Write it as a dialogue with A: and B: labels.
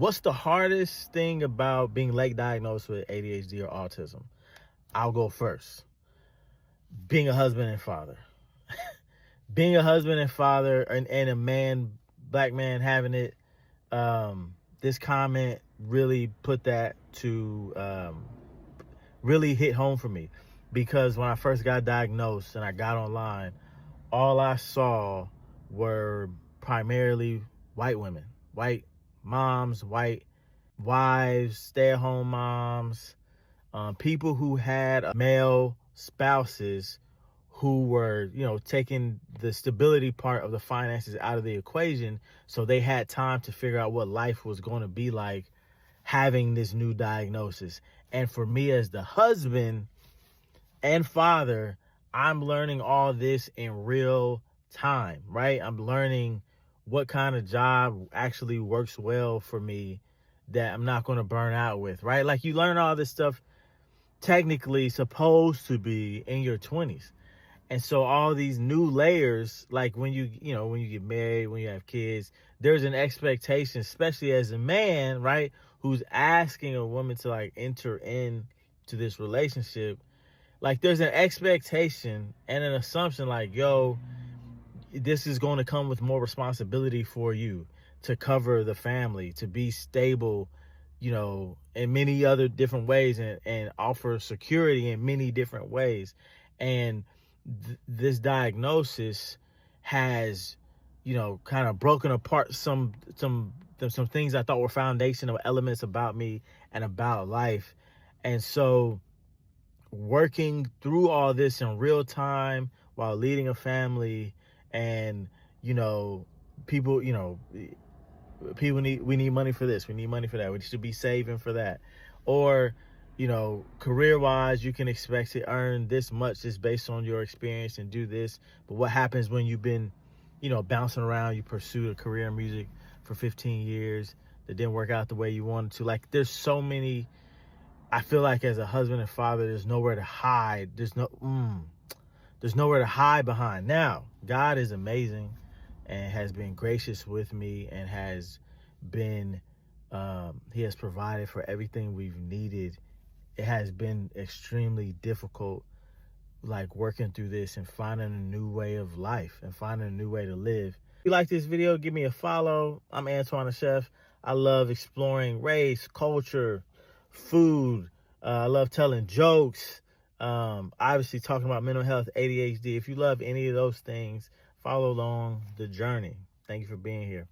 A: What's the hardest thing about being late diagnosed with ADHD or autism? I'll go first. Being a husband and father. Being a husband and father and a man, black man having it, this comment really put that to, really hit home for me. Because when I first got diagnosed and I got online, all I saw were primarily white women, white moms, white wives, stay-at-home moms, people who had male spouses who were, taking the stability part of the finances out of the equation, so they had time to figure out what life was going to be like having this new diagnosis. And for me as the husband and father, I'm learning all this in real time, right? I'm learning what kind of job actually works well for me that I'm not going to burn out with, right? Like, you learn all this stuff technically supposed to be in your 20s. And so all these new layers, like when you get married, when you have kids, there's an expectation, especially as a man, right, who's asking a woman to like enter into this relationship. Like, there's an expectation and an assumption like, yo, this is going to come with more responsibility for you to cover the family, to be stable, in many other different ways, and offer security in many different ways. And this diagnosis has, kind of broken apart some things I thought were foundational elements about me and about life. And so working through all this in real time while leading a family, and people we need money for this, we need money for that, we should be saving for that, or career wise, you can expect to earn this much just based on your experience and do this. But what happens when you've been bouncing around, you pursued a career in music for 15 years that didn't work out the way you wanted to? Like, there's so many. I feel like as a husband and father, there's nowhere to hide. There's nowhere to hide behind. Now, God is amazing and has been gracious with me, and has been, he has provided for everything we've needed. It has been extremely difficult, like, working through this and finding a new way of life and finding a new way to live. If you like this video, give me a follow. I'm Antoine the Chef. I love exploring race, culture, food. I love telling jokes. Obviously talking about mental health, ADHD. If you love any of those things, follow along the journey. Thank you for being here.